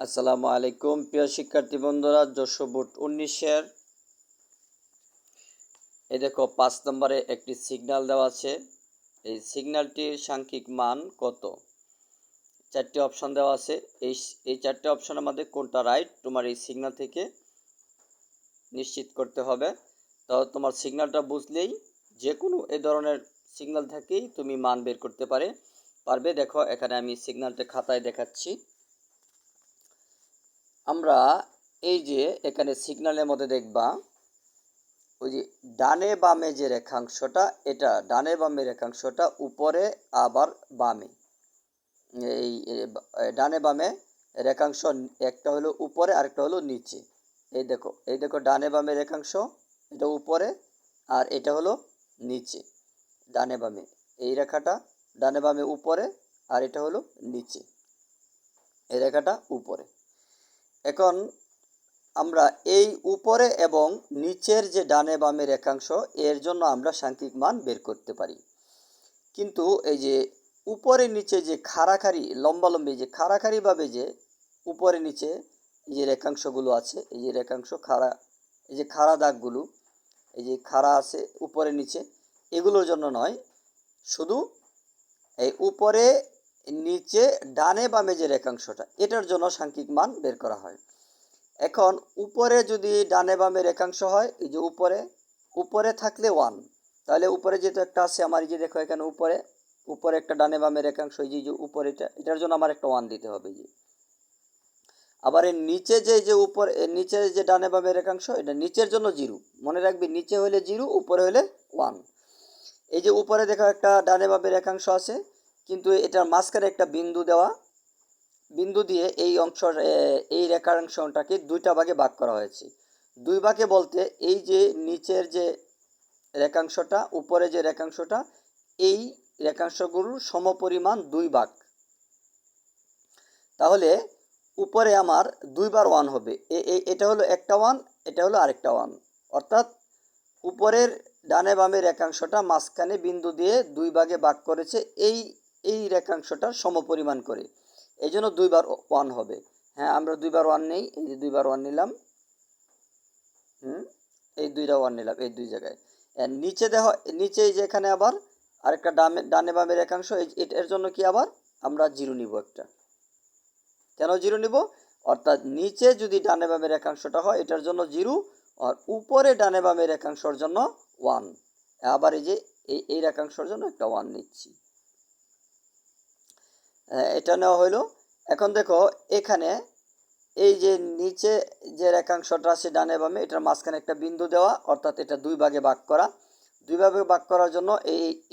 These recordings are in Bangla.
আসসালামু আলাইকুম প্রিয় শিক্ষার্থী বন্ধুরা। যশো বোর্ড 19-এর এই দেখো 5 নম্বরে একটি সিগন্যাল দেওয়া আছে। এই সিগন্যালটির সাংখ্যিক মান কত? 4টি অপশন দেওয়া আছে। এই 4টি অপশনের মধ্যে কোনটা রাইট তোমার এই সিগন্যাল থেকে নিশ্চিত করতে হবে। তো তোমার সিগন্যালটা বুঝলেই যে কোনো এই ধরনের সিগন্যাল থেকেই তুমি মান বের করতে পারবে। দেখো এখানে আমি সিগন্যালটা খাতায় দেখাচ্ছি। আমরা এই যে এখানে সিগন্যালের মধ্যে দেখবা ওই যে ডানে বামে যে রেখাংশটা, এটা ডানে বামে রেখাংশটা উপরে আবার বামে, এই ডানে বামে রেখাংশ একটা হলো উপরে আরেকটা হলো নিচে। এই দেখো ডানে বামে রেখাংশ, এটা উপরে আর এটা হলো নিচে। ডানে বামে এই রেখাটা ডানে বামে উপরে আর এটা হলো নিচে, এই রেখাটা উপরে। এখন আমরা এই উপরে এবং নিচের যে ডানে বামে রেখাংশ, এর জন্য আমরা সাংখ্যিক মান বের করতে পারি। কিন্তু এই যে উপরে নিচে যে খাড়াখাড়ি লম্বালম্বি যে খাড়াখাড়িভাবে যে উপরে নিচে এই যে রেখাংশগুলো আছে, এই যে রেখাংশ খাড়া, এই যে খাড়া দাগগুলো, এই যে খাড়া আছে উপরে নিচে, এগুলোর জন্য নয়, শুধু এই উপরে নিচে ডানে বামে যে রেখাংশটা, এটার জন্য সাংখ্যিক মান বের করা হয়। এখন উপরে যদি ডানে বামে রেখাংশ হয়, এই যে উপরে থাকলে 1, তাহলে উপরে যেহেতু একটা আছে আমার, এই যে দেখো এখানে উপরে একটা ডানে বামে রেখাংশ, এই যে উপরে এটার জন্য আমার একটা 1 দিতে হবে। যে আবার এর নিচে যে উপরে নিচে যে ডানে বামে রেখাংশ, এটা নিচের জন্য 0, মনে রাখবি নিচে হলে 0, উপরে হলে 1। এই যে উপরে দেখো একটা ডানে বামে রেখাংশ আছে, কিন্তু এটার মাঝখানে একটা বিন্দু দিয়ে এই অংশ, এই রেখাংশটাকে দুইটা ভাগে ভাগ করা হয়েছে। দুই ভাগে বলতে এই যে নিচের যে রেখাংশটা উপরে যে রেখাংশটা, এই রেখাংশগুলোর সমপরিমাণ 2 ভাগ। তাহলে উপরে আমার 2 বার 1 হবে। এটা হলো একটা 1, এটা হলো আরেকটা 1, অর্থাৎ উপরের ডানে বামে রেখাংশটা মাঝখানে বিন্দু দিয়ে 2 ভাগে ভাগ করেছে এই রেখাংশটার সমপরিমাণ করে, এই জন্য 2 বার 1 হবে। হ্যাঁ, আমরা 2 বার 1 নেই, এই যে 2 বার 1 নিলাম, এই 2টা 1 নিলাম এই 2 জায়গায়। নিচে দেখো, নিচে যে এখানে আবার আরেকটা ডানে বামে রেখাংশ, এর জন্য কি আবার আমরা 0 নিব একটা। কেন 0 নিব? অর্থাৎ নিচে যদি ডানে বামে রেখাংশটা হয় এটার জন্য 0, আর উপরে ডানে বামে রেখাংশের জন্য 1। আবার এই যে এই রেখাংশের জন্য একটা 1 নিচ্ছি। এটা নেওয়া হলো। এখন দেখো এখানে এই যে নিচে যে রেখাংশটা আছে ডানে বামে, এটার মাঝখানে একটা বিন্দু দেওয়া, অর্থাৎ এটা 2 ভাগে ভাগ করা। 2 ভাগে ভাগ করার জন্য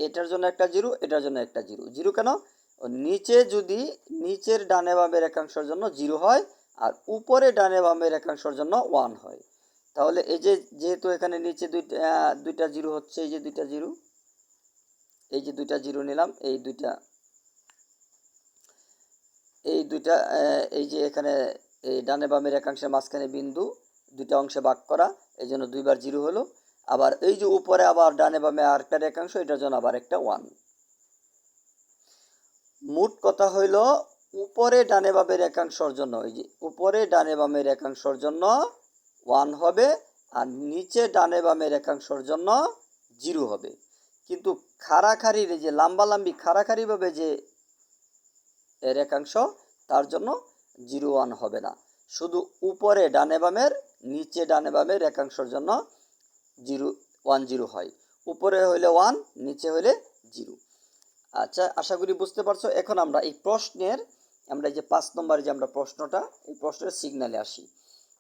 এটার জন্য একটা 0, এটার জন্য একটা 0। 0 কেন? নিচে যদি নিচের ডানে বামে রেখাংশের জন্য 0 হয় আর উপরে ডানে বামে রেখাংশের জন্য 1 হয়, তাহলে এই যে যেহেতু এখানে নিচে দুইটা 0 হচ্ছে, এই যে দুইটা 0, এই যে দুইটা 0 নিলাম, এই দুইটা এই যে এখানে এই ডানে বামে রেখাংশের মাঝখানে বিন্দু, দুইটা অংশে ভাগ করা, এই জন্য 2 বার 0 হলো। আবার এই যে উপরে আবার ডানে বামে আরেকটা রেখাংশ, এটার জন্য আবার একটা 1। মোট কথা হইল উপরে ডানে বামে রেখাংশের জন্য, এই যে উপরে ডানে বামে রেখাংশের জন্য 1 হবে, আর নিচে ডানে বামে রেখাংশের জন্য 0 হবে। কিন্তু খাড়াখাড়ির যে লাম্বালাম্বি খাড়াখাড়িভাবে যে রেখাংশ, তার জন্য 0 1 হবে না। শুধু উপরে ডানে বামের, নিচে ডানে বামের রেখাংশের জন্য 0 1 0 হয়। উপরে হইলে 1, নিচে হইলে 0। আচ্ছা, আশা করি বুঝতে পারছো। এখন আমরা এই প্রশ্নের, আমরা এই যে 5 নম্বরে যে আমরা প্রশ্নটা, এই প্রশ্নের সিগন্যালে আসি।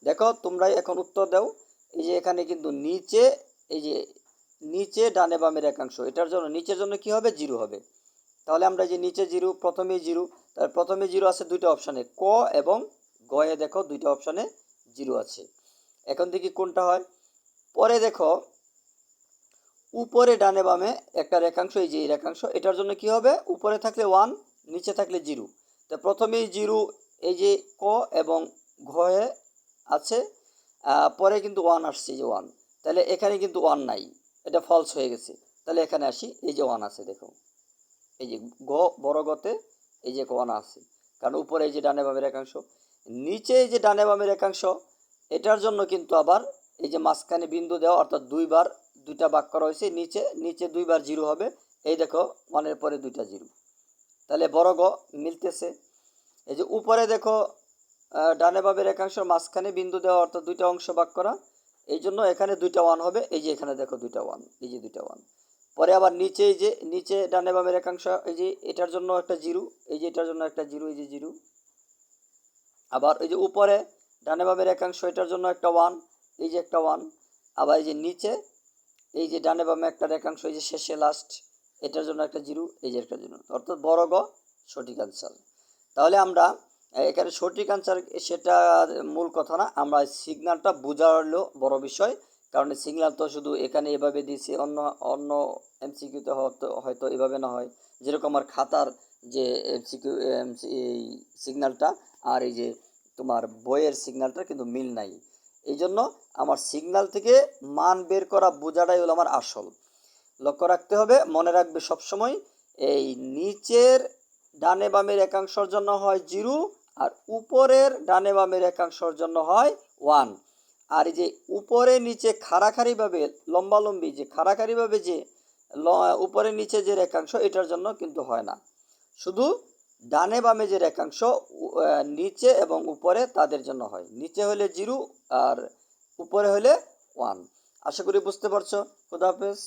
দেখো তোমরাই এখন উত্তর দাও। এই যে এখানে কিন্তু নিচে, এই যে নিচে ডানে বামের একাংশ, এটার জন্য নিচের জন্য কি হবে? 0 হবে। তাহলে আমরা যে নিচে 0, প্রথমেই 0, তার প্রথমে 0 আছে দুইটা অপশানে, ক এবং গয়ে, দেখো দুইটা অপশানে 0 আছে। এখন দেখি কোনটা হয়। পরে দেখো উপরে ডানে বামে একটা রেখাংশ, এই যে এই রেখাংশ, এটার জন্য কি হবে? উপরে থাকলে 1, নিচে থাকলে 0। তো প্রথমেই 0, এই যে ক এবং ঘয়ে আছে, পরে কিন্তু 1 আসছে, যে 1, তাহলে এখানে কিন্তু 1 নাই, এটা ফলস হয়ে গেছে। তাহলে এখানে আসি, এই যে 1 আছে, দেখো এই যে গ বড় গতে এই যে 1 আছে, কারণ উপরে এই যে ডানে বামের রেখাংশ, নিচে এই যে ডানে বামের রেখাংশ, এটার জন্য কিন্তু আবার এই যে মাঝখানে বিন্দু দেওয়া, অর্থাৎ দুইবার দুইটা ভাগ করা হয়েছে, নিচে নিচে দুইবার জিরো হবে। এই দেখো 1-এর পরে দুইটা জিরো, তাহলে বড় গ মিলতেছে। এই যে উপরে দেখো ডানে বামের রেখাংশের মাঝখানে বিন্দু দেওয়া, অর্থাৎ দুইটা অংশ ভাগ করা, এই জন্য এখানে দুইটা 1 হবে। এই যে এখানে দেখো দুইটা 1, এই যে দুইটা 1। পরে আবার নিচে এই যে নিচে ডানে বামের রেখাংশ, এই যে এটার জন্য একটা জিরো, এই যে এটার জন্য একটা জিরো, এই যে জিরো। আবার এই যে উপরে ডানে বামের একাংশ, এটার জন্য একটা 1, এই যে একটা 1। আবার এই যে নিচে এই যে ডানে বামে একটা রেখাংশ, এই যে শেষে লাস্ট, এটার জন্য একটা জিরো, এই যে একটা জিরো, অর্থাৎ বড় গ সঠিক আনসার। তাহলে আমরা এখানে সঠিক আনসার সেটা মূল কথা না, আমরা সিগন্যালটা বোঝা হলো বড় বিষয়। কারণ সিগন্যাল তো শুধু এখানে এভাবে দিয়েছি, অন্য অন্য এমসিকিউতে হয়তো এভাবে না হয়। যেরকম আমার খাতার যে এমসিকিউ এই সিগন্যালটা আর এই যে তোমার বইয়ের সিগন্যালটা কিন্তু মিল নাই। এই জন্য আমার সিগন্যাল থেকে মান বের করা বোঝাটাই হলো আমার আসল। লক্ষ্য রাখতে হবে, মনে রাখবে সবসময়, এই নিচের ডানে বামের একাংশের জন্য হয় জিরো, আর উপরের ডানে বামের একাংশের জন্য হয় 1। আর এই যে উপরে নিচে খাড়াখাড়িভাবে লম্বালম্বি যে খাড়াখাড়িভাবে যে উপরে নিচে যে রেখাংশ, এটার জন্য কিন্তু হয় না। শুধু ডানে বামে যে রেখাংশ নিচে এবং উপরে তাদের জন্য হয়। নিচে হলে জিরো আর উপরে হলে 1। আশা করি বুঝতে পারছো। খুদা হাফেজ।